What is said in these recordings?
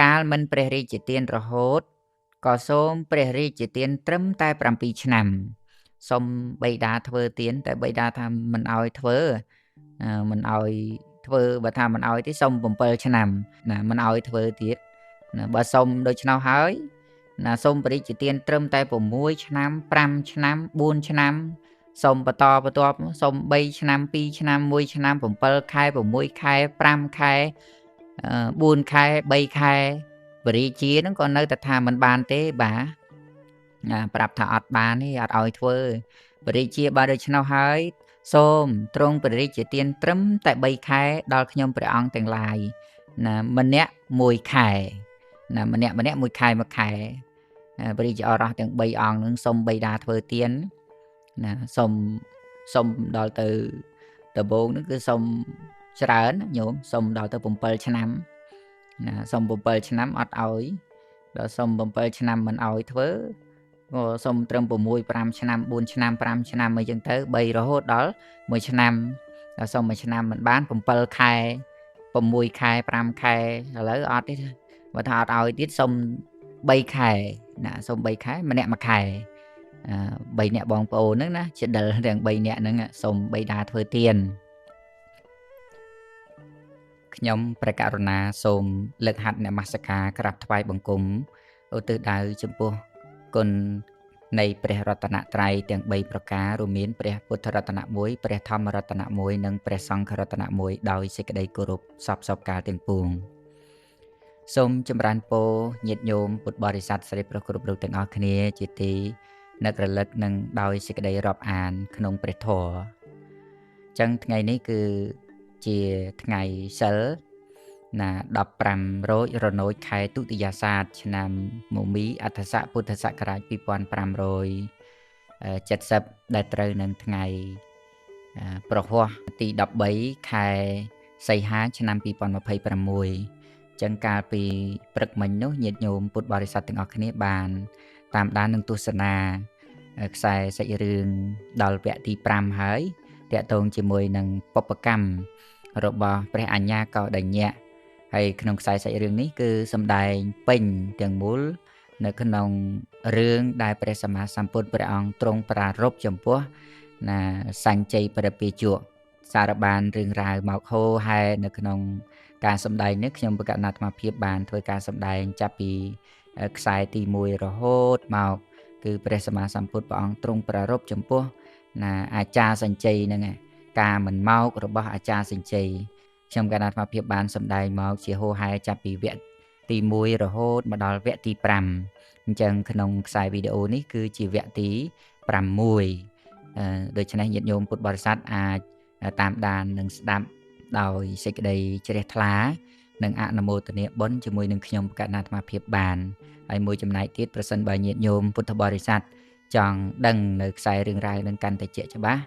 កាលមិនព្រះរាជទានរហូតក៏សូមព្រះរាជទានត្រឹមតែ7ឆ្នាំសូមបិតាធ្វើទានតែបិតាថាមិនអោយធ្វើមិនអោយធ្វើបើថាមិនអោយទេសូម7ឆ្នាំណាមិនអោយធ្វើទៀតណាបើសូមដូច្នោះហើយណាសូមព្រះរាជទានត្រឹមតែ6ឆ្នាំ5ឆ្នាំ4ឆ្នាំសូមបន្តបន្ទាប់សូម3ឆ្នាំ2ឆ្នាំ1ឆ្នាំ7ខែ6ខែ5ខែ4ខែ3ខែបរិជាហ្នឹងក៏នៅតែថាមិនបានទេបាទប្រាប់ថាអត់បានទេអត់ឲ្យធ្វើបរិជាបើដូច្នោះហើយសូមទ្រង់ព្រះរាជទានត្រឹមតែ3ខែដល់ខ្ញុំព្រះអង្គទាំងឡាយណាម្នាក់1ខែណាម្នាក់1ខែ1ខែព្រះរាជអរស់ទាំង3អង្គនឹងសូមបិតាធ្វើទានណាសូមដល់ទៅដំបូងហ្នឹងគឺសូមច្រើនញោមសូមដល់ទៅ7ឆ្នាំណាសូម7ឆ្នាំអត់ឲ្យដល់សូម7ឆ្នាំមិនឲ្យធ្វើក៏សូមត្រឹម6 5ឆ្នាំ4ឆ្នាំ5ឆ្នាំអីចឹងទៅ3រហូតដល់1ឆ្នាំដល់សូម1ឆ្នាំមិនបាន7ខែ6ខែ5ខែឥឡូវអត់ទេបើថាអត់ឲ្យទៀតសូម3ខែណាសូម3ខែម្នាក់1ខែ3នាក់បងប្អូនហ្នឹងណាជាដិលទាំង3នាក់ហ្នឹងសូមបិតាធ្វើទានខ្ញុំព្រះករុណាសូមលើកហាត់នមស្ការក្រាបថ្វាយបង្គំឧទ្ទិសដៅចំពោះគុណនៃព្រះរតនត្រ័យទាំង3ប្រការរួមមានព្រះពុទ្ធរតនៈ1ព្រះធម្មរតនៈ1និងព្រះសង្ឃរតនៈ1ដោយសេចក្តីគោរពសពកាលទាំងពួងសូមចម្រើនពរញាតិញោមពុទ្ធបរិស័ទស្រីប្រុសគ្រប់រូបទាំងអស់គ្នាជាទីនឹករលឹកនិងដោយសេចក្តីរាប់អានក្នុងព្រះធម៌អញ្ចឹងថ្ងៃនេះគឺជាថ្ងៃសិលណា15រោចរនោចខែទុតិយាសាទឆ្នាំមមីអដ្ឋស័កពុទ្ធសករាជ2570ដែលត្រូវនឹងថ្ងៃប្រហ័សទី13ខែសីហាឆ្នាំ2026ចឹងកាលពីព្រឹកមិញនោះញាតិញោមពុទ្ធបរិស័ទទាំងអស់គ្នាបានតាមដាននឹងទស្សនាខ្សែសាច់រឿងដល់វគ្គទី5ហើយតាក់ទងជាមួយនឹងបុព្វកម្មរបស់ព្រះអញ្ញាកោដញ្ញៈហើយក្នុងខ្សែសាច់រឿងនេះគឺសម្ដែងពេញទាំងមូលនៅក្នុងរឿងដែលព្រះសម្មាសម្ពុទ្ធព្រះអង្គទ្រង់ប្រារព្ធចំពោះណាសញ្ជ័យបរិពាជកសារបានរឿងរ៉ាវមកហូរហែនៅក្នុងការសម្ដែងនេះខ្ញុំបកណ្ណាអាត្មាភាពបានធ្វើការសម្ដែងចាប់ពីខ្សែទី1រហូតមកគឺព្រះសម្មាសម្ពុទ្ធព្រះអង្គទ្រង់ប្រារព្ធចំពោះណាអាចារ្យសញ្ជ័យហ្នឹងការមិនមករបស់អាចារ្យសញ្ជ័យខ្ញុំកណ្ណាអាត្មាភាពបានសម្ដែងមកជាហូរហែចាប់ពីវគ្គទី1រហូតមកដល់វគ្គទី5អញ្ចឹងក្នុងខ្សែវីដេអូនេះគឺជាវគ្គទី6ដូច្នេះញាតិញោមពុទ្ធបរិស័ទអាចតាមដាននិងស្ដាប់ដោយសេចក្តីជ្រះថ្លានិងអនុមោទនាបុណ្យជាមួយនឹងខ្ញុំបកណ្ណាអាត្មាភាពបានហើយមួយចំណែកទៀតប្រសិនបើញាតិញោមពុទ្ធបរិស័ទចង់ដឹងនៅខ្សែរឿងរ៉ាវនឹងកាន់តែជាក់ច្បាស់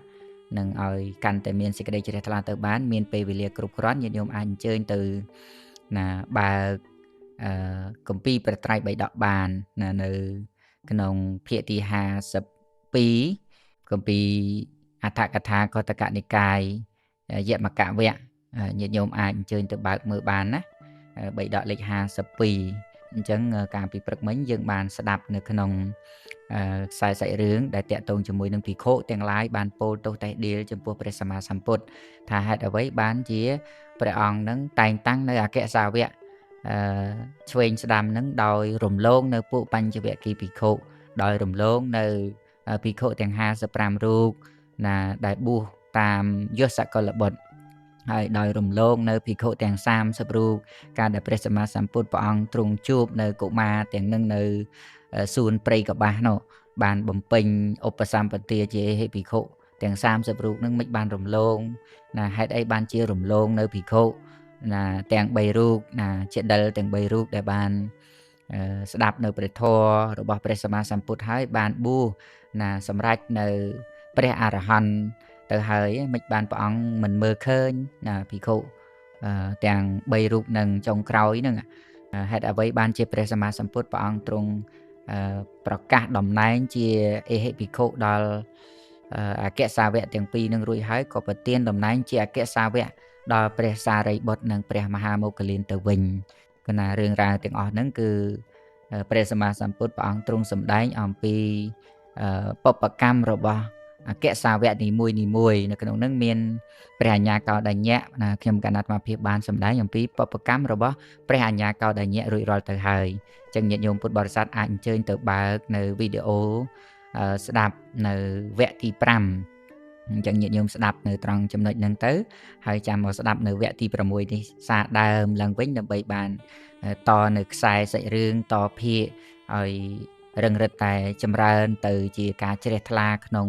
នឹងឲ្យកាន់តែមានសេចក្តីជ្រះថ្លាទៅបានមានពេលវេលាគ្រប់គ្រាន់ញាតិញោមអាចអញ្ជើញទៅណាបើកគម្ពីរព្រះត្រៃបិដកបានណានៅក្នុងភាគទី52គម្ពីរអដ្ឋកថាកតកនិកាយយមកវៈញាតិញោមអាចអញ្ជើញទៅបើកមើលបានណាបិដកលេខ52អញ្ចឹងកាលពីព្រឹកមិញយើងបានស្ដាប់នៅក្នុងខ្សែសាច់រឿងដែលតាក់ទងជាមួយនឹងភិក្ខុទាំងឡាយបានពោលទោសតេះដៀលចំពោះព្រះសម្មាសម្ពុទ្ធថាហេតុអ្វីបានជាព្រះអង្គនឹងតែងតាំងនៅអគ្គសាវកឆ្វេងស្ដាំនឹងដោយរំលងនៅពួកបញ្ចវគិភិក្ខុដោយរំលងនៅភិក្ខុទាំង55រូបណាដែលបួសតាមយសកលបុត្រហើយដោយរំលងនៅភិក្ខុទាំង30រូបការដែលព្រះសម្មាសម្ពុទ្ធព្រះអង្គទ្រង់ជួបនៅកុមារទាំងនឹងនៅសួនព្រៃកបាសនោះបានបំពេញឧបសម្បទាជាហេភិក្ខុទាំង30រូបនឹងមិនបានរំលងណាហេតុអីបានជារំលងនៅភិក្ខុណាទាំង3រូបណាជាដិលទាំង3រូបដែលបានស្ដាប់នៅព្រះធម៌របស់ព្រះសម្មាសម្ពុទ្ធហើយបានបួសណាសម្រេចនៅព្រះអរហន្តទៅហើយមិនបានព្រះអង្គមិនមើលឃើញណាភិក្ខុទាំង3រូបនឹងចុងក្រោយហ្នឹងហេតុអ្វីបានជាព្រះសម្មាសម្ពុទ្ធព្រះអង្គទ្រង់ប្រកាសតំណែងជាអេហិភិក្ខុដល់អគ្គសាវកទាំងពីរនឹងរួចហើយក៏ប្រទានតំណែងជាអគ្គសាវកដល់ព្រះសារីបុត្រនិងព្រះមហាមោគលានទៅវិញ គឺណារឿងរ៉ាវទាំងអស់ហ្នឹងគឺព្រះសម្មាសម្ពុទ្ធព្រះអង្គទ្រង់សម្ដែងអំពីបព្វកម្មរបស់អគ្គសាវកនីមួយនៅក្នុងហ្នឹងមានព្រះអញ្ញាកោដញ្ញៈណាខ្ញុំកណ្ណាអាត្មាភាពបានសម្ដែងអំពីបព្វកម្មរបស់ព្រះអញ្ញាកោដញ្ញៈរួចរាល់ទៅហើយអញ្ចឹងញាតិញោមពុទ្ធបរិស័ទអាចអញ្ជើញទៅបើកនៅវីដេអូស្ដាប់នៅវគ្គទី5អញ្ចឹងញាតិញោមស្ដាប់នៅត្រង់ចំណុចហ្នឹងទៅហើយចាំមកស្ដាប់នៅវគ្គទី6នេះសារដើមឡើងវិញដើម្បីបានតនៅខ្សែសាច់រឿងតភាគឲ្យរឹងរិតតែចម្រើនទៅជាការជ្រះថ្លាក្នុង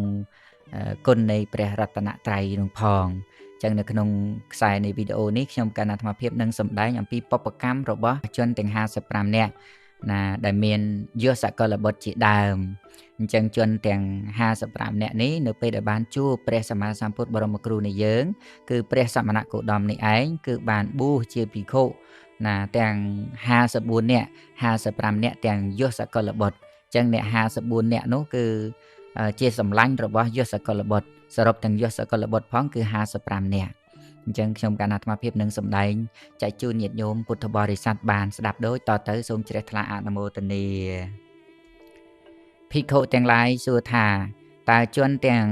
គុណនៃព្រះរតនត្រ័យនឹងផងអញ្ចឹងនៅក្នុងខ្សែនៃវីដេអូនេះខ្ញុំកណ្ណាអាត្មាភាពនឹងសម្ដែងអំពីបព្វកម្មរបស់ជនទាំង55នាក់ណាដែលមានយសកលបុត្រជាដើមអញ្ចឹងជនទាំង55នាក់នេះនៅពេលដែលបានជួបព្រះសម្មាសម្ពុទ្ធបរមគ្រូនៃយើងគឺព្រះសមណគោតមនេះឯងគឺបានបួសជាភិក្ខុណាទាំង54នាក់55នាក់ទាំងយសកលបុត្រអញ្ចឹងអ្នក54នាក់នោះគឺជាសម្លាញ់របស់យសកលបុត្រសរុបទាំងយសកលបុត្រផងគឺ55នាក់អញ្ចឹងខ្ញុំកណ្ណាអាត្មាភាពនឹងសម្ដែងចែកជូនញាតិញោមពុទ្ធបរិស័ទបានស្ដាប់ដូចតទៅសូមជ្រះថ្លាអនុមោទនាភិក្ខុទាំងឡាយសួរថាតើជនទាំង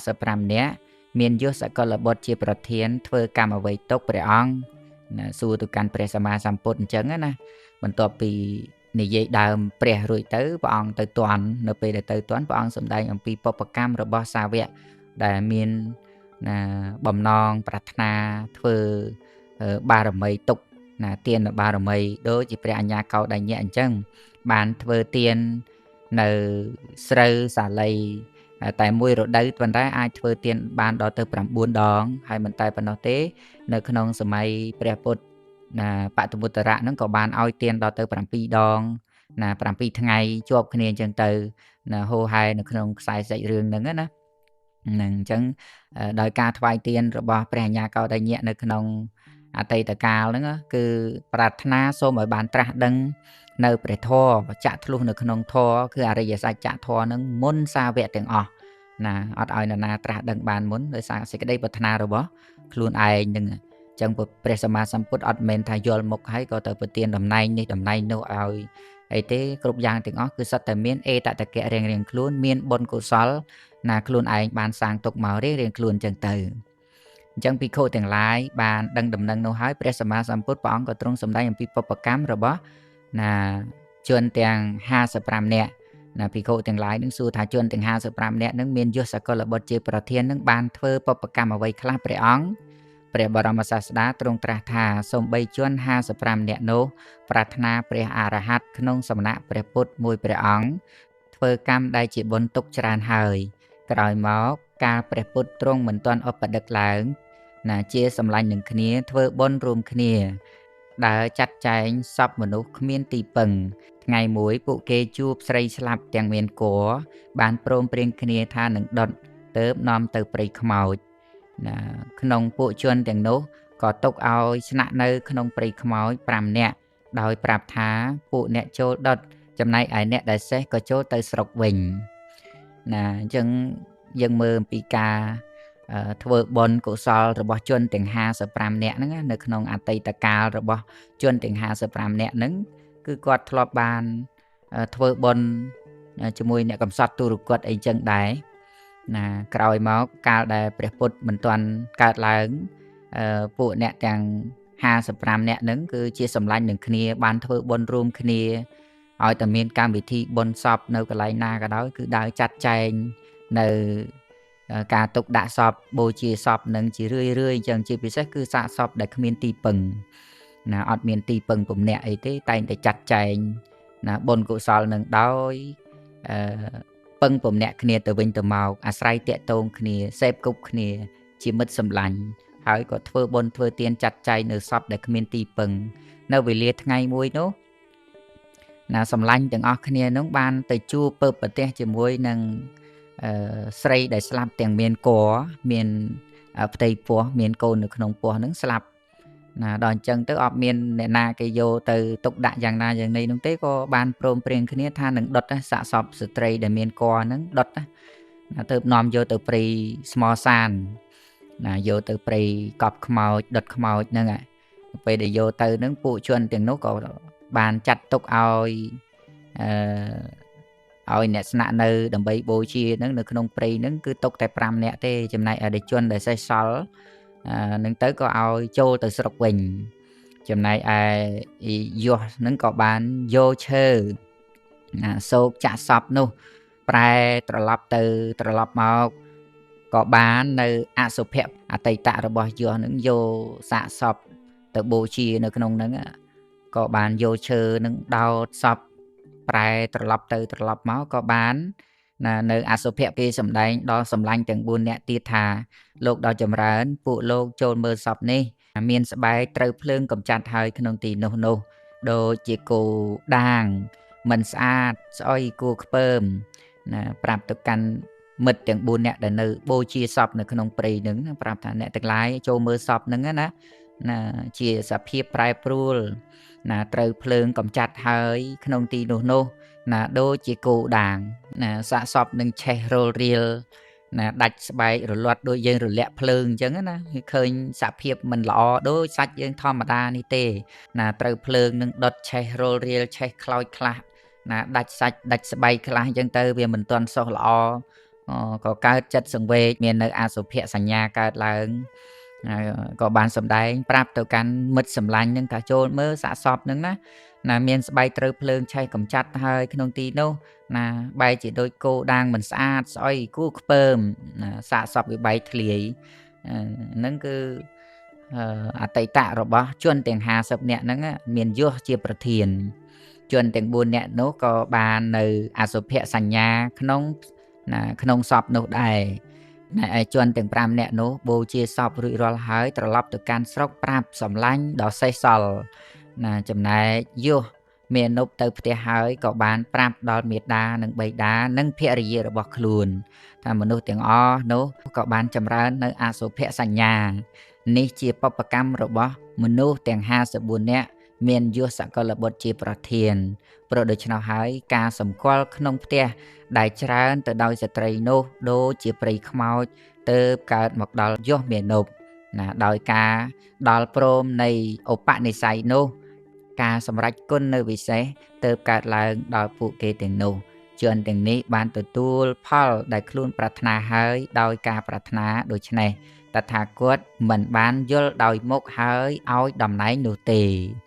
55នាក់មានយសកលបុត្រជាប្រធានធ្វើកម្មអ្វីទុកព្រះអង្គណាសួរទៅកាន់ព្រះសម្មាសម្ពុទ្ធអញ្ចឹងណាបន្ទាប់ពីនិយាយដើមព្រះរួចទៅព្រះអង្គទៅទាន់នៅពេលដែលទៅទាន់ព្រះអង្គសម្ដែងអំពីបព្វកម្មរបស់សាវកដែលមានណាបំណងប្រាថ្នាធ្វើបារមីទុកណាទានបារមីដូចជាព្រះអញ្ញាកោដញ្ញៈអញ្ចឹងបានធ្វើទាននៅស្រូវសាលីតែមួយរដូវប៉ុន្តែអាចធ្វើទានបានដល់ទៅ9ដងហើយមិនតែប៉ុណ្ណោះទេនៅក្នុងសម័យព្រះពុទ្ធណាបតមុត្តរៈហ្នឹងក៏បានឲ្យទានដល់ទៅ7ដងណា7ថ្ងៃជាប់គ្នាអញ្ចឹងទៅណាហូហែនៅក្នុងខ្សែសាច់រឿងហ្នឹងណាហ្នឹងអញ្ចឹងដោយការថ្វាយទានរបស់ព្រះអញ្ញាកោដញ្ញៈនៅក្នុងអតីតកាលហ្នឹងគឺប្រាថ្នាសូមឲ្យបានត្រាស់ដឹងនៅព្រះធម៌បច្ចៈធ្លុះនៅក្នុងធម៌គឺអរិយសច្ចធម៌ហ្នឹងមុនសាវកទាំងអស់ណាអត់ឲ្យនរណាត្រាស់ដឹងបានមុនដោយសារសេចក្តីប្រាថ្នារបស់ខ្លួនឯងហ្នឹងអញ្ចឹងព្រះសម្មាសម្ពុទ្ធអត់មែនថាយល់មុខហើយក៏ទៅប្រទានតំណែងនេះតំណែងនោះឲ្យអីទេគ្រប់យ៉ាងទាំងអស់គឺសុទ្ធតែមានអេតតកៈរៀងខ្លួនមានបុណ្យកុសលណាខ្លួនឯងបានសាងទុកមករៀងខ្លួនអញ្ចឹងទៅអញ្ចឹងភិក្ខុទាំងឡាយបានដឹងដំណឹងនោះហើយព្រះសម្មាសម្ពុទ្ធព្រះអង្គក៏ទ្រង់សម្ដែងអំពីបព្វកម្មរបស់ណាជនទាំង55នាក់ណាភិក្ខុទាំងឡាយនឹងសួរថាជនទាំង55នាក់នឹងមានយសកលបុត្រជាប្រធាននឹងបានធ្វើបព្វកម្មអ្វីខ្លះព្រះអង្គព្រះបរមសាស្តាទ្រង់ត្រាស់ថាសូម្បីជន55នាក់នោះប្រាថ្នាព្រះអរហន្តក្នុងសំណាក់ព្រះពុទ្ធមួយព្រះអង្គធ្វើកម្មដែលជាបុណ្យទុកច្រើនហើយក្រោយមកកាលព្រះពុទ្ធទ្រង់មិនទាន់ឧបដឹកឡើងណាជាសម្លាញ់នឹងគ្នាធ្វើបុណ្យរួមគ្នាដើរចាត់ចែងសពមនុស្សគ្មានទីពឹងថ្ងៃមួយពួកគេជួបស្រីស្លាប់ទាំងមានគភ៌បានព្រមព្រៀងគ្នាថានឹងដុតទៅនាំទៅព្រៃខ្មោចណាក្នុងពួកជនទាំងនោះក៏ទុកឲ្យស្នាក់នៅក្នុងព្រៃខ្មោច5នាក់ដោយប្រាប់ថាពួកអ្នកចូលដុតចំណែកឯអ្នកដែលសេះក៏ចូលទៅស្រុកវិញណាអញ្ចឹងយើងមើលអំពីការធ្វើបុណ្យកុសលរបស់ជនទាំង55នាក់ហ្នឹងនៅក្នុងអតីតកាលរបស់ជនទាំង55នាក់ហ្នឹងគឺគាត់ធ្លាប់បានធ្វើបុណ្យជាមួយអ្នកកំសត់ទុរគតអីចឹងដែរណាក្រោយមកកាលដែលព្រះពុទ្ធមិនទាន់កើតឡើងពួកអ្នកទាំង55នាក់ហ្នឹងគឺជាសម្លាញ់នឹងគ្នាបានធ្វើបុណ្យរួមគ្នាឲ្យតែមានកម្មវិធីបុណ្យសពនៅកន្លែងណាក៏ដោយគឺដើរចាត់ចែងនៅការទុកដាក់សពបូជាសពនឹងជារឿយអញ្ចឹងជាពិសេសគឺសាកសពដែលគ្មានទីពឹងណាអត់មានទីពឹងពំនាក់អីទេតែងតែចាត់ចែងណាបុណ្យកុសលនឹងដោយពឹងពំនាក់គ្នាទៅវិញទៅមកអាស្រ័យតាក់ទងគ្នាសេពគប់គ្នាជាមិត្តសម្លាញ់ហើយក៏ធ្វើបុណ្យធ្វើទានចាត់ចែងនៅសពដែលគ្មានទីពឹងនៅវេលាថ្ងៃមួយនោះណាសម្លាញ់ទាំងអស់គ្នានោះបានទៅជួបពើប្រទេសជាមួយនឹងស្រីដែលស្លាប់ទាំងមានគភ៌មានផ្ទៃពោះមានកូននៅក្នុងពោះនឹងស្លាប់ណាដល់អញ្ចឹងទៅអត់មានអ្នកណាគេយកទៅទុកដាក់យ៉ាងណាយ៉ាងនេះនោះទេក៏បានព្រមព្រៀងគ្នាថានឹងដុតសាកសពស្ត្រីដែលមានគភ៌ហ្នឹងដុតណាទៅនាំយកទៅព្រៃស្មសានណាយកទៅព្រៃកប់ខ្មោចដុតខ្មោចហ្នឹង ពេលដែលយកទៅហ្នឹងពួកជនទាំងនោះក៏បានចាត់ទុកឲ្យអ្នកស្នាក់នៅដើម្បីបូជាហ្នឹងនៅក្នុងព្រៃហ្នឹងគឺទុកតែ5នាក់ទេចំណែកឯជនដែលសេសសល់នឹងទៅក៏ឲ្យចូលទៅស្រុកវិញចំណែកឯយោះហ្នឹងក៏បានយកឈើសោកចាក់សពនោះប្រែត្រឡប់មកក៏បាននៅអសុភៈអតីតរបស់យោះហ្នឹងយកសាកសពទៅបូជានៅក្នុងហ្នឹងក៏បានយកឈើនឹងដោតសពប្រែត្រឡប់មកក៏បាននៅអសុភៈគេសម្ដែងដល់សម្លាញ់ទាំង4នាក់ទៀតថាលោកដល់ចម្រើនពួកលោកចូលមើលសពនេះមានស្បែកត្រូវភ្លើងកំចាត់ហើយក្នុងទីនោះដូចជាគោដាងមិនស្អាតស្អុយគួរខ្ពើមប្រាប់ទៅកាន់មិត្តទាំង4នាក់ដែលនៅបូជាសពនៅក្នុងព្រៃហ្នឹងប្រាប់ថាអ្នកទាំងឡាយចូលមើលសពហ្នឹងណាជាសភាពប្រែប្រួលត្រូវភ្លើងកំចាត់ហើយក្នុងទីនោះដូចជាគោដាងសាកសពនឹងឆេះរលរៀលដាច់ស្បែករលាត់ដូចយើងរលាក់ភ្លើងអញ្ចឹងណាឃើញសភាពមិនល្អដូចសាច់យើងធម្មតានេះទេត្រូវភ្លើងនឹងដុតឆេះរលរៀលឆេះខ្លោចខ្លះដាច់សាច់ដាច់ស្បែកខ្លះអញ្ចឹងទៅវាមិនទាន់សោះល្អក៏កើតចិត្តសង្វេគមាននៅអសុភៈសញ្ញាកើតឡើងក៏បានសម្ដែងប្រាប់ទៅកាន់មិត្តសម្លាញ់នឹងថាចូលមើលសាកសពនឹងណាមានស្បែកត្រូវភ្លើងឆេះកំចាត់ហើយក្នុងទីនោះបែរជាដូចគោដាងមិនស្អាតស្អុយគួរខ្ពើមសាកសពវាបែកធ្លាយហ្នឹងគឺអតីតរបស់ជនទាំង50នាក់ហ្នឹងមានយោះជាប្រធានជនទាំង4នាក់នោះក៏បាននៅអសុភៈសញ្ញាក្នុងសពនោះដែរឯជនទាំង5នាក់នោះបូជាសពរួចរាល់ហើយត្រឡប់ទៅកាន់ស្រុកប្រាប់សម្លាញ់ដល់សេះសល់ចំណែកយោះមាននុបទៅផ្ទះហើយក៏បានប្រាប់ដល់មេដានិងបិតានិងភរិយារបស់ខ្លួនថាមនុស្សទាំងអស់នោះក៏បានចម្រើននៅអសុភៈសញ្ញានេះជាបព្វកម្មរបស់មនុស្សទាំង54នាក់មានយោះសកលបុត្រជាប្រធានព្រោះដូច្នោះហើយការសម្គាល់ក្នុងផ្ទះដែលច្រើនទៅដោយស្ត្រីនោះដូចជាព្រៃខ្មោចទើបកើតមកដល់យោះមានុបដោយការដល់ព្រមនៃឧបនិស្ស័យនោះការសម្រេចគុណនៅវិសេសទើបកើតឡើងដល់ពួកគេទាំងនោះជនទាំងនេះបានទទួលផលដែលខ្លួនប្រាថ្នាហើយដោយការប្រាថ្នាដូច្នេះតថាគតមិនបានយល់ដោយមុខហើយឲ្យតំណែងនោះទេ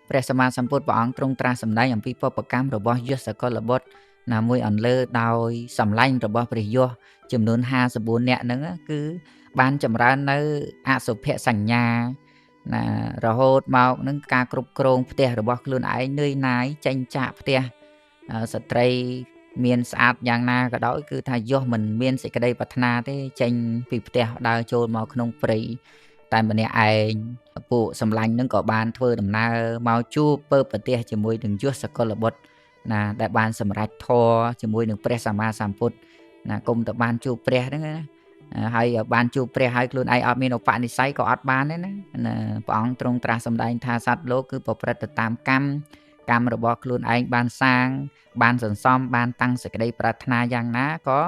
ព្រះសម្មាសម្ពុទ្ធព្រះអង្គទ្រង់ត្រាស់សម្ដែងអំពីបព្វកម្មរបស់យសកលបុត្រមួយអន្លើដោយសម្លាញ់របស់ព្រះយសចំនួន54នាក់ហ្នឹងគឺបានចម្រើននៅអសុភៈសញ្ញារហូតមកនឹងការគ្រប់គ្រងផ្ទះរបស់ខ្លួនឯងនឿយណាយចេញចាកផ្ទះស្ត្រីមានស្អាតយ៉ាងណាក៏ដោយគឺថាយោះមិនមានសេចក្តីប្រាថ្នាទេចេញពីផ្ទះដើរចូលមកក្នុងព្រៃតែម្នាក់ឯងពួកសម្លាញ់នឹងក៏បានធ្វើដំណើរមកជួបពើប្រទេសជាមួយនឹងយោះសកលបុត្រដែលបានសម្រេចធម៌ជាមួយនឹងព្រះសម្មាសម្ពុទ្ធគុំទៅបានជួបព្រះហ្នឹងណាហើយបានជួបព្រះហើយខ្លួនឯងអត់មានឧបនិស្ស័យក៏អត់បានដែរណាព្រះអង្គទ្រង់ត្រាស់សម្ដែងថាសត្វលោកគឺប្រព្រឹត្តទៅតាមកម្មរបស់ខ្លួនឯងបានសាងបានសន្សំបានតាំងសេចក្តីប្រាថ្នាយ៉ាងណាក៏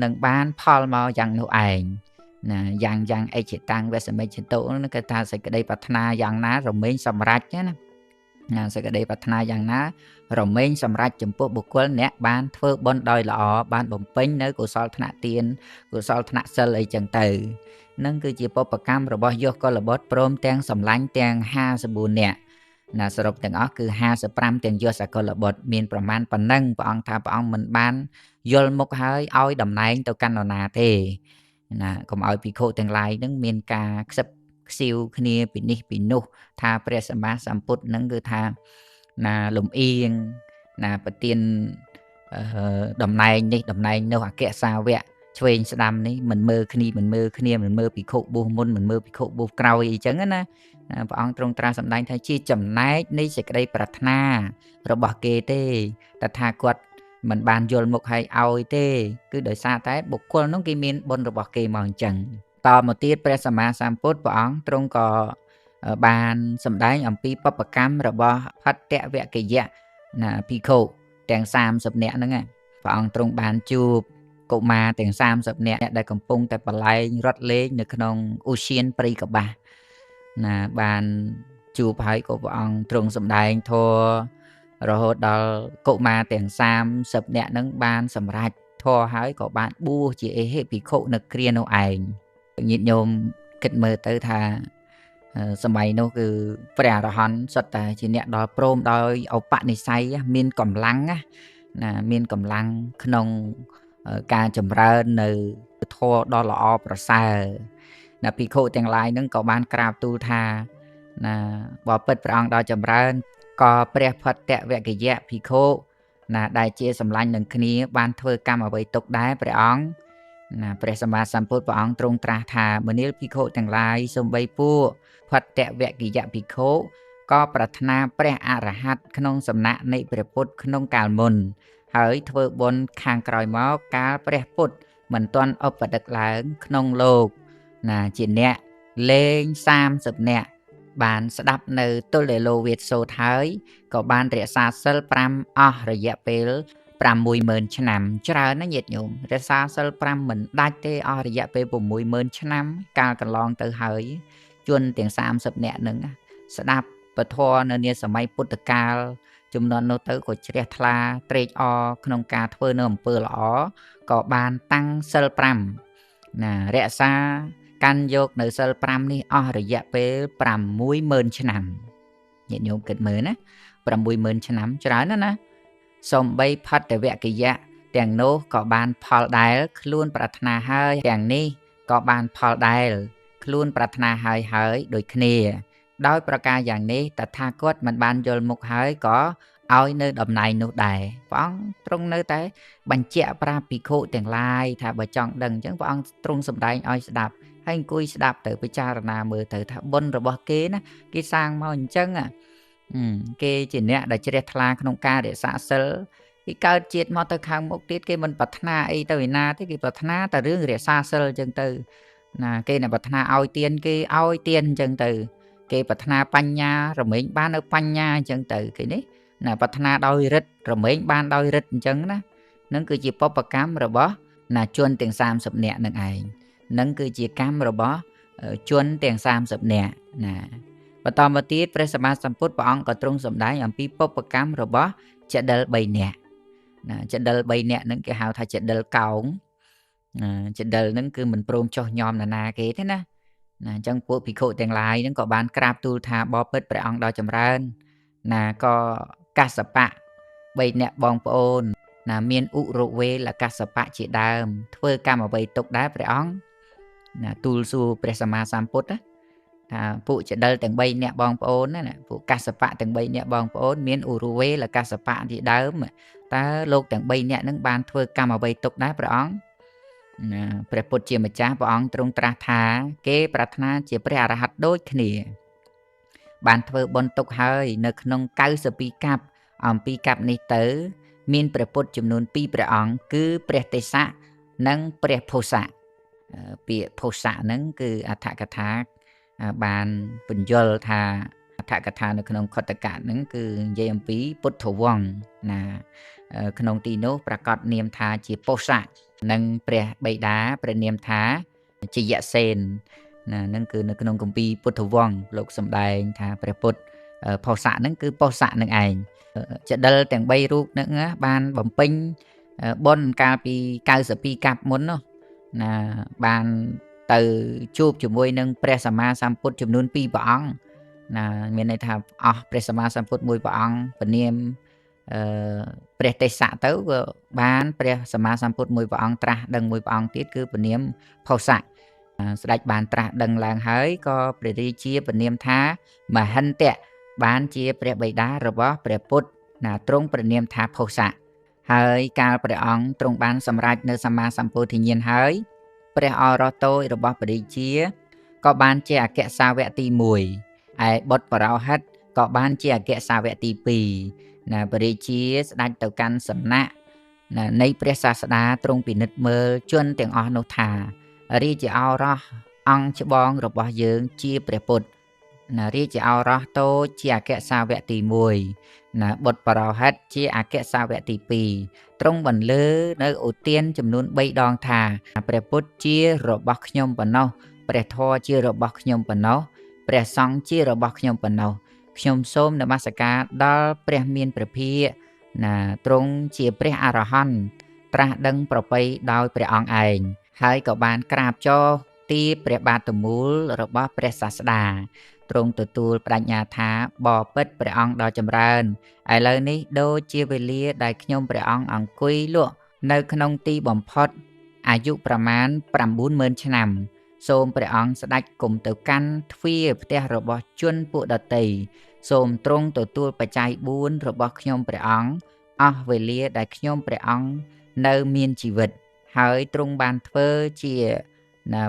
នឹងបានផលមកយ៉ាងនោះឯងយ៉ាងអិច្ឆតាំងវសមិច្ឆតុនោះគឺថាសេចក្តីប្រាថ្នាយ៉ាងណារមែងសម្រេចណាសេចក្តីប្រាថ្នាយ៉ាងណារមែងសម្រេចចំពោះបុគ្គលអ្នកបានធ្វើបុណ្យដោយល្អបានបំពេញនៅកុសលធ្នាក់ទានកុសលធ្នាក់សិលអីចឹងទៅនឹងគឺជាបព្វកម្មរបស់យោះកលបុត្រព្រមទាំងសម្លាញ់ទាំង54នាក់សរុបទាំងអស់គឺ55ទាំងយោះសកលបុត្រមានប្រមាណប៉ុណ្ណឹងព្រះអង្គថាព្រះអង្គមិនបានយល់មុខហើយឲ្យតំណែងទៅកាន់នរណាទេកុំឲ្យភិក្ខុទាំងឡាយនឹងមានការខ្សឹបខ្សៀវគ្នាពីនេះពីនោះថាព្រះសម្មាសម្ពុទ្ធនឹងគឺថាលំអៀងប្រទានតំណែងនេះតំណែងនោះអគ្គសាវកឆ្វេងស្ដាំនេះមិនមើលគ្នាមិនមើលភិក្ខុបុស្សមុនមិនមើលភិក្ខុបុស្សក្រោយអីចឹងណាព្រះអង្គទ្រង់ត្រាស់សម្ដែងថាជាចំណែកនៃសេចក្តីប្រាថ្នារបស់គេទេតថាគតមិនបានយល់មុខឲ្យទេគឺដោយសារតែបុគ្គលនោះគេមានបុណ្យរបស់គេមកអញ្ចឹងតមកទៀតព្រះសម្មាសម្ពុទ្ធព្រះអង្គទ្រង់ក៏បានសម្ដែងអំពីបព្វកម្មរបស់ផត្តវគយៈភិក្ខុទាំង30នាក់ហ្នឹងព្រះអង្គទ្រង់បានជួបកុមារទាំង30នាក់ដែលកំពុងតែបលែងរត់លេងនៅក្នុងឧស្សាហព្រៃកបាសបាន ជួបហើយក៏ព្រះអង្គទ្រង់សម្ដែងធម៌រហូតដល់កុមារទាំង30នាក់ហ្នឹងបានសម្រេចធម៌ហើយក៏បានបួសជាអេហេភិក្ខុនៅគ្រានោះឯងញាតិញោមគិតមើលទៅថាសម័យនោះគឺព្រះអរហន្តសុទ្ធតែជាអ្នកដល់ព្រមដោយឧបនិស្ស័យមានកម្លាំងណាមានកម្លាំងក្នុងការចម្រើននៅធម៌ដ៏ល្អប្រសើរណាភិក្ខុទាំងឡាយហ្នឹងក៏បានក្រាបទូលថាណាបើពិតព្រះអង្គដល់ចម្រើនក៏ព្រះផត្តវគយៈភិក្ខុណាដែលជាសម្លាញ់នឹងគ្នាបានធ្វើកម្មអ្វីទុកដែរព្រះអង្គណាព្រះសម្មាសម្ពុទ្ធព្រះអង្គទ្រង់ត្រាស់ថាមនាលភិក្ខុទាំងឡាយសូម្បីពួកផត្តវគយៈភិក្ខុក៏ប្រាថ្នាព្រះអរហន្តក្នុងសំណាក់នៃព្រះពុទ្ធក្នុងកាលមុនហើយធ្វើបុណ្យខាងក្រោយមកកាលព្រះពុទ្ធមិនទាន់ឧបដិកឡើងក្នុងលោកណាជាអ្នកលេង30នាក់បានស្ដាប់នៅទុលលោវាទសូត្រហើយក៏បានរក្សាសិល5អស់រយៈពេល60000ឆ្នាំច្រើនណាស់ញាតិញោមរក្សាសិល5មិនដាច់ទេអស់រយៈពេល60000ឆ្នាំកាលកន្លងទៅហើយជនទាំង30នាក់ហ្នឹងស្ដាប់ពធនៅនាសម័យពុទ្ធកាលចំនួននោះទៅក៏ជ្រះថ្លាត្រេកអរក្នុងការធ្វើនៅអំពើល្អក៏បានតាំងសិល5ណារក្សាកាន់យកនៅសិល5នេះអស់រយៈពេល60000ឆ្នាំញាតិញោមគិតមើលណា60000ឆ្នាំច្រើនណាស់សំបីផត្តវគយៈទាំងនោះក៏បានផលដែលខ្លួនប្រាថ្នាហើយទាំងនេះក៏បានផលដែលខ្លួនប្រាថ្នាហើយដូចគ្នាដោយប្រការយ៉ាងនេះតថាគតមិនបានយល់មុខហើយក៏ឲ្យនៅតំណែងនោះដែរព្រះអង្គទ្រង់នៅតែបញ្ជាក់ប្រាប់ភិក្ខុទាំងឡាយថាបើចង់ដឹងអញ្ចឹងព្រះអង្គទ្រង់សម្ដែងឲ្យស្ដាប់ហើយអង្គុយស្ដាប់ទៅពិចារណាមើលទៅថាបុណ្យរបស់គេណាគេសាងមកអញ្ចឹងគេជាអ្នកដែលជ្រះថ្លាក្នុងការរក្សាសិលគេកើតជាតិមកទៅខាងមុខទៀតគេមិនប្រាថ្នាអីទៅឯណាទេគេប្រាថ្នាតែរឿងរក្សាសិលអញ្ចឹងទៅណាគេអ្នកប្រាថ្នាឲ្យទានគេឲ្យទានអញ្ចឹងទៅគេប្រាថ្នាបញ្ញារមែងបាននៅបញ្ញាអញ្ចឹងទៅគេនេះណាប្រាថ្នាដោយរិទ្ធរមែងបានដោយរិទ្ធអញ្ចឹងណានឹងគឺជាបព្វកម្មរបស់ណាជនទាំង30នាក់នឹងឯងនឹងគឺជាកម្មរបស់ជនទាំង30នាក់ណាបន្តមកទៀតព្រះសម្មាសម្ពុទ្ធព្រះអង្គក៏ទ្រង់សម្ដែងអំពីបព្វកម្មរបស់ចដិល3នាក់ណាចដិល3នាក់ហ្នឹងគេហៅថាចដិលកោងចដិលហ្នឹងគឺមិនព្រមចោះញោមណាគេទេណាអញ្ចឹងពួកភិក្ខុទាំងឡាយហ្នឹងក៏បានក្រាបទូលថាបបិទ្ធព្រះអង្គដល់ចម្រើនណាក៏កសបៈ3នាក់បងប្អូនណាមានឧរវេលកសបៈជាដើមធ្វើកម្មអ្វីទុកដែរព្រះអង្គណាទូលសួរព្រះសម្មាសម្ពុទ្ធថាពួកចដិលទាំង3នាក់បងប្អូនណាពួកកសបៈទាំង3នាក់បងប្អូនមានឧរវេលកសបៈជាដើមតើលោកទាំង3នាក់ហ្នឹងបានធ្វើកម្មអ្វីទុកដែរព្រះអង្គណាព្រះពុទ្ធជាម្ចាស់ព្រះអង្គទ្រង់ត្រាស់ថាគេប្រាថ្នាជាព្រះអរហន្តដូចគ្នាបានធ្វើបុណ្យទុកហើយនៅក្នុង92កាប់អំពីកាប់នេះទៅមានព្រះពុទ្ធចំនួន2ព្រះអង្គគឺព្រះទេសៈនិងព្រះភោសៈពាក្យភោសៈហ្នឹងគឺអដ្ឋកថាបានបញ្យល់ថាអដ្ឋកថានៅក្នុងខុទ្ទកៈហ្នឹងគឺនិយាយអំពីពុទ្ធវង្សណាក្នុងទីនោះប្រកាសនាមថាជាភោសៈនិងព្រះបិតាព្រះនាមថាជាយសេនណានឹងគឺនៅក្នុងគម្ពីរពុទ្ធវង្សលោកសម្ដែងថាព្រះពុទ្ធភោសៈហ្នឹងគឺភោសៈនឹងឯងចដិលទាំង3រូបហ្នឹងបានបំពេញបុណ្យកាលពី92កាប់មុននោះណាបានទៅជួបជាមួយនឹងព្រះសម្មាសម្ពុទ្ធចំនួន2ព្រះអង្គណាមានន័យថាអស់ព្រះសម្មាសម្ពុទ្ធ1ព្រះអង្គពនាមព្រះទេសៈទៅក៏បានព្រះសម្មាសម្ពុទ្ធ1ព្រះអង្គត្រាស់ដឹង1ព្រះអង្គទៀតគឺពនាមភោសៈស្ដេចបានត្រាស់ដឹងឡើងហើយក៏ព្រះរាជាពនាមថាមហិន្ទៈបានជាព្រះបិតារបស់ព្រះពុទ្ធណាទ្រង់ព្រះនាមថាភោសៈហើយកាលព្រះអង្គទ្រង់បានសម្រេចនៅសម្មាសម្ពោធិញ្ញាណហើយព្រះអរតូចរបស់ព្រះរាជាក៏បានជាអគ្គសាវកទី1ឯបុត្របរោហិតក៏បានជាអគ្គសាវកទី2ណាព្រះរាជាស្ដេចទៅកាន់សំណាក់នៃព្រះសាស្តាទ្រង់ពិនិត្យមើលជនទាំងអស់នោះថារាជឱរសអង្គច្បងរបស់យើងជាព្រះពុទ្ធណារាជឱរសតូចជាអគ្គសាវកទី1ណាបុត្របរោហិតជាអគ្គសាវកទី2ទ្រង់បន្លឺនៅឧទានចំនួន3ដងថាព្រះពុទ្ធជារបស់ខ្ញុំប៉ុណ្ណោះព្រះធម៌ជារបស់ខ្ញុំប៉ុណ្ណោះព្រះសង្ឃជារបស់ខ្ញុំប៉ុណ្ណោះ ខ្ញុំសូមនមស្ការដល់ព្រះមានព្រះភិក្ខណាទ្រង់ជាព្រះអរហន្តត្រាស់ដឹងប្រពៃដោយព្រះអង្គឯងហើយក៏បានក្រាបចុះទីព្រះបាទទមូលរបស់ព្រះសាស្តាទ្រង់ទទួលបដិញ្ញាថាបបិទ្ធព្រះអង្គដ៏ចម្រើនឥឡូវនេះដូចជាវេលាដែលខ្ញុំព្រះអង្គអង្គុយលក់នៅក្នុងទីបំផុតអាយុប្រមាណ 90000 ឆ្នាំសូមព្រះអង្គស្ដេចគុំទៅកាន់ទ្វារផ្ទះរបស់ជនពួកដតីសូមទ្រង់ទទួលបច្ច័យ4របស់ខ្ញុំព្រះអង្គអស់វេលាដែលខ្ញុំព្រះអង្គនៅមានជីវិតហើយទ្រង់បានធ្វើជា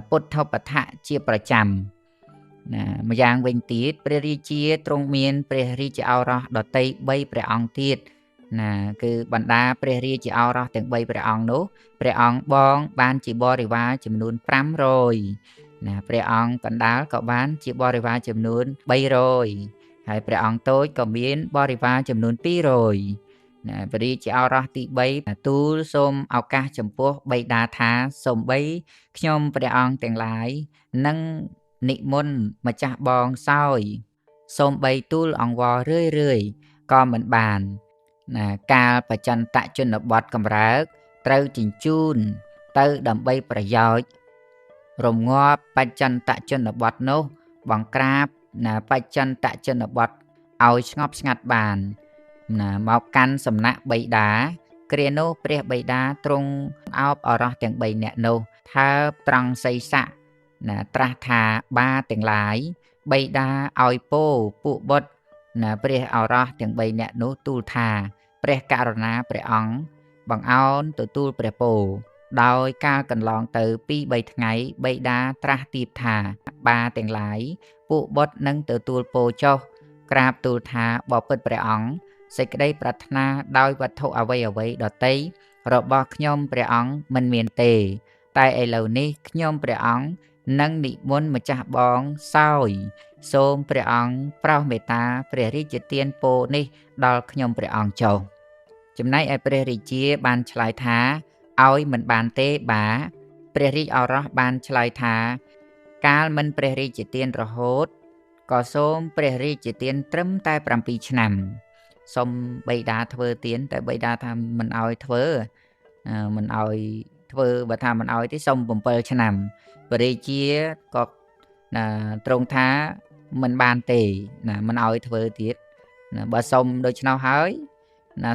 ពុទ្ធបថៈជាប្រចាំម្យ៉ាងវិញទៀតព្រះរាជាទ្រង់មានព្រះរាជឱរសដតី3ព្រះអង្គទៀតគឺបណ្ដាព្រះរាជឱរសទាំង3ព្រះអង្គនោះព្រះអង្គបងបានជាបរិវារចំនួន500ព្រះអង្គកណ្ដាលក៏បានជាបរិវារចំនួន300ហើយព្រះអង្គតូចក៏មានបរិវារចំនួន200ព្រះរាជឱរសទី3ទូលសូមឱកាសចំពោះបិតាថាសូមបីខ្ញុំព្រះអង្គទាំងឡាយនឹងនិមន្តម្ចាស់បងសោយសូមបីទូលអង្វររឿយក៏មិនបានកាលបច្ចន្តជនបទកម្រើកត្រូវជញ្ជូនទៅដើម្បីប្រយោជន៍រំងាប់បច្ចន្តជនបទនោះបង្ក្រាបបច្ចន្តជនបទឲ្យស្ងប់ស្ងាត់បានមកកាន់សំណាក់បិតាគ្រានោះព្រះបិតាទ្រង់អោបអរោះទាំង3នាក់នោះថាត្រង់សីស័កត្រាស់ថាបាទាំងឡាយបិតាឲ្យពោពួកបុត្រព្រះអរោះទាំង3នាក់នោះទូលថាព្រះករុណាព្រះអង្គបង្អោនទទួលព្រះពរដោយកាលកន្លងទៅ 2-3 ថ្ងៃបិតាត្រាស់ទៀបថាបាទាំងឡាយពួកបុត្រនឹងទទួលពរចុះក្រាបទូលថាបបិទ្ធព្រះអង្គសេចក្តីប្រាថ្នាដោយវត្ថុអ្វីៗដទៃរបស់ខ្ញុំព្រះអង្គមិនមានទេតែឥឡូវនេះខ្ញុំព្រះអង្គនឹងនិមន្តម្ចាស់បងសោយសូមព្រះអង្គប្រោសមេត្តាព្រះរាជទានពរនេះដល់ខ្ញុំព្រះអង្គចុះចំណែកឯព្រះរាជាបានឆ្លើយថាឲ្យមិនបានទេបាព្រះរាជឱរសបានឆ្លើយថាកាលមិនព្រះរាជទានរហូតក៏សូមព្រះរាជទានត្រឹមតែ7ឆ្នាំសូមបិតាធ្វើទានតែបិតាថាមិនឲ្យធ្វើបើថាមិនឲ្យទេសូម7ឆ្នាំព្រះរាជាក៏ទ្រង់ថាមិនបានទេមិនឲ្យធ្វើទៀតបើសុំដូច្នោះហើយ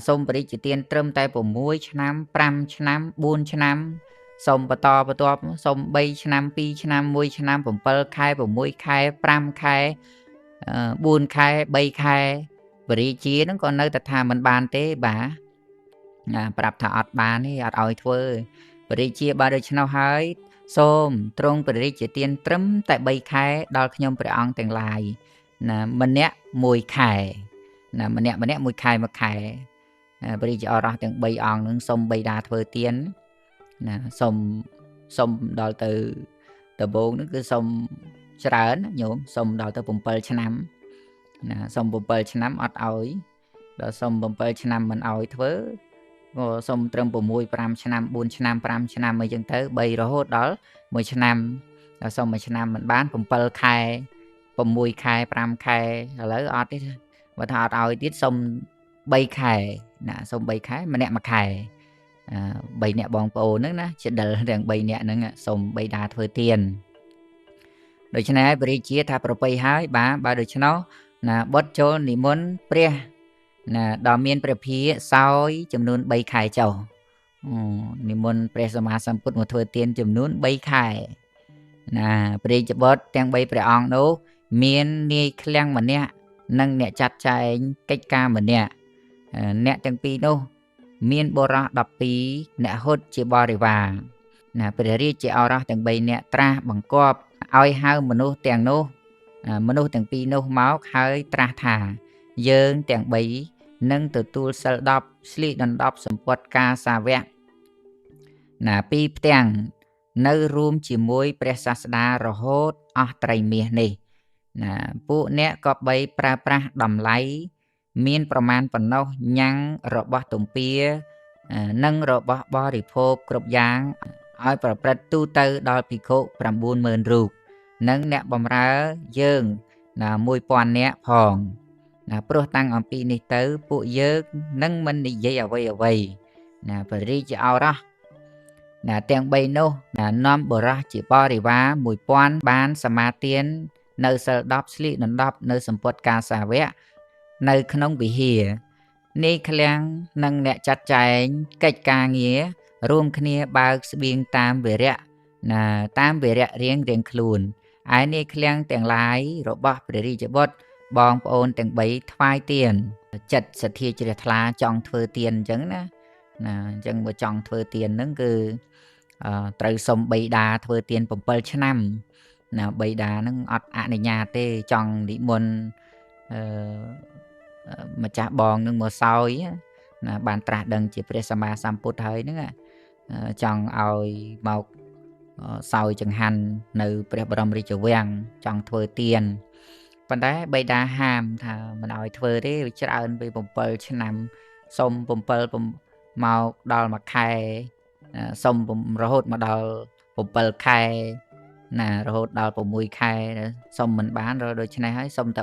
សូមព្រះរាជទានត្រឹមតែ6ឆ្នាំ5ឆ្នាំ4ឆ្នាំសូមបន្តបន្ទាប់សូម3ឆ្នាំ2ឆ្នាំ1ឆ្នាំ7ខែ6ខែ5ខែ4ខែ3ខែព្រះរាជានឹងក៏នៅតែថាមិនបានទេបាទប្រាប់ថាអត់បានទេអត់ឲ្យធ្វើព្រះរាជាបើដូច្នោះហើយសូមទ្រង់ព្រះរាជទានត្រឹមតែ3ខែដល់ខ្ញុំព្រះអង្គទាំងឡាយម្នាក់1ខែម្នាក់1ខែ1ខែព្រះរាជឱរសទាំង3អង្គនឹងសូមបិតាធ្វើទានសូមដល់ទៅដំបូងនឹងគឺសូមច្រើនញោមសូមដល់ទៅ7ឆ្នាំសូម7ឆ្នាំអត់ឲ្យដល់សូម7ឆ្នាំមិនឲ្យធ្វើក៏សូមត្រឹម6 5ឆ្នាំ4ឆ្នាំ5ឆ្នាំអីចឹងទៅ3រហូតដល់1ឆ្នាំដល់សូម1ឆ្នាំមិនបាន7ខែ6ខែ5ខែឥឡូវអត់ទេបើថាអត់ឲ្យទៀតសូម3ខែសូម3ខែម្នាក់1ខែ3នាក់បងប្អូនហ្នឹងណាជាដិលទាំង3នាក់ហ្នឹងសូមបិតាធ្វើទានដូច្នេះព្រះរាជាថាប្រពៃហើយបើដូច្នោះបុត្រចូលនិមន្តព្រះដ៏មានព្រះភិក្ខសោយចំនួន3ខែចុះនិមន្តព្រះសម្មាសម្ពុទ្ធមកធ្វើទានចំនួន3ខែព្រះរាជបុត្រទាំង3ព្រះអង្គនោះមាននាយឃ្លាំងម្នាក់និងអ្នកចាត់ចែងកិច្ចការម្នាក់អ្នកទាំងពីរនោះមានបុរស12អ្នកហុតជាបរិវារព្រះរាជឱរសទាំង3នាក់ត្រាស់បង្គាប់ឲ្យហៅមនុស្សទាំងពីរនោះមកហើយត្រាស់ថាយើងទាំង3នឹងទទួលសិល10ស្លៀកដណ្ដប់សម្ពត់ការសាវកពីរផ្ទាំងនៅរួមជាមួយព្រះសាស្តារហូតអស់ត្រីមាសនេះពួកអ្នកក៏បីប្រើប្រាស់តម្លៃមានប្រមាណប៉ុណ្ណោះញ៉ាំងរបស់ទំពានិងរបស់បរិភោគគ្រប់យ៉ាងឲ្យប្រព្រឹត្តទូទៅដល់ភិក្ខុ 90000 រូបនិងអ្នកបម្រើយើង1000 នាក់ផង ណាព្រោះតាំងអំពីនេះទៅពួកយើងនឹងមិននិយាយអ្វីណាព្រះរាជាឱរសណាទាំង3នោះណានាំបរោះជាបរិវារ 1000 បានសមាទាននៅសិល10ស្លៀកដណ្ដប់នៅសម្ពុតកាសាវៈនៅក្នុងវិហារនេះឃ្លាំងនិងអ្នកចាត់ចែងកិច្ចការងាររួមគ្នាបើកស្បៀងតាមវិរៈណាតាមវិរៈរៀងខ្លួនឯនេះឃ្លាំងទាំងឡាយរបស់ព្រះរាជបុត្របងប្អូនទាំង3ថ្វាយទៀនចិត្តសទ្ធាជ្រះថ្លាចង់ធ្វើទៀនអញ្ចឹងណាអញ្ចឹងបើចង់ធ្វើទៀនហ្នឹងគឺត្រូវសុំបិតាធ្វើទៀន7ឆ្នាំណាបិតាហ្នឹងអត់អនុញ្ញាតទេចង់និមន្តម្ចាស់បងនឹងមកសោយណាបានត្រាស់ដឹងជាព្រះសម្មាសម្ពុទ្ធហើយហ្នឹងចង់ឲ្យមកសោយចង្ហាន់នៅព្រះបរមរាជវាំងចង់ធ្វើទៀនប៉ុន្តែបិតាហាមថាមិនឲ្យធ្វើទេវាច្រើនពី7ឆ្នាំសុំ7មកដល់មួយខែសុំរហូតមកដល់7ខែណារហូតដល់6ខែសុំមិនបានដូច្នេះហើយសុំតែ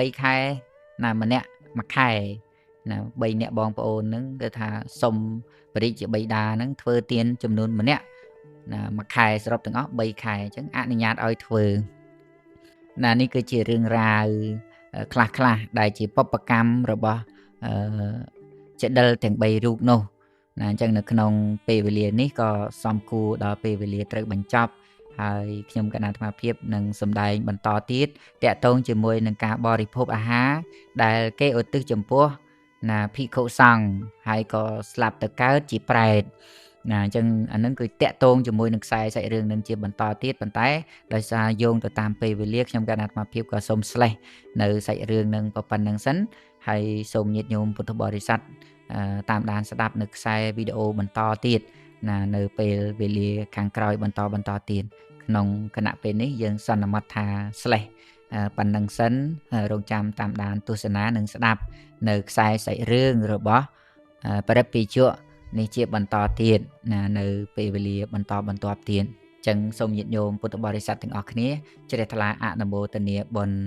3ខែណាម្នាក់មួយខែណា3នាក់បងប្អូនហ្នឹងគឺថាសុំបរិជាបិតាហ្នឹងធ្វើទៀនចំនួនម្នាក់ណាមួយខែសរុបទាំងអស់3ខែអញ្ចឹងអនុញ្ញាតឲ្យធ្វើណានេះគឺជារឿងរ៉ាវខ្លះដែលជាបព្វកម្មរបស់ចេតិលទាំង3រូបនោះណាអញ្ចឹងនៅក្នុងពេលវេលានេះក៏សំគួរដល់ពេលវេលាត្រូវបញ្ចប់ហើយខ្ញុំគណៈអាត្មាភាពនឹងសម្ដែងបន្តទៀតតាក់ទងជាមួយនឹងការបរិភោគអាហារដែលគេឧទ្ទិសចំពោះណាភិក្ខុសង្ឃហើយក៏ស្លាប់ទៅកើតជាប្រេតណាអញ្ចឹងអានឹងគឺតាក់ទងជាមួយនឹងខ្សែសាច់រឿងនឹងជាបន្តទៀតប៉ុន្តែដោយសារយោងទៅតាមពេលវេលាខ្ញុំគណៈអាត្មាភាពក៏សូមស្លេះនៅសាច់រឿងនឹងប៉ុណ្្នឹងសិនហើយសូមញាតិញោមពុទ្ធបរិស័ទតាមដានស្ដាប់នៅខ្សែវីដេអូបន្តទៀតណានៅពេលវេលាខាងក្រោយបន្តទៀតក្នុងគណៈពេលនេះយើងសន្មតថាស្លេះប៉ុណ្្នឹងសិនរងចាំតាមដានទស្សនានិងស្ដាប់នៅខ្សែសាច់រឿងរបស់ព្រះពិជុនេះជាបន្តទៀតណានៅពេលវេលាបន្តទៀតចឹងសូមញាតិញោមពុទ្ធបរិស័ទទាំងអស់គ្នាជ្រះថ្លាអនុមោទនាបុណ្យ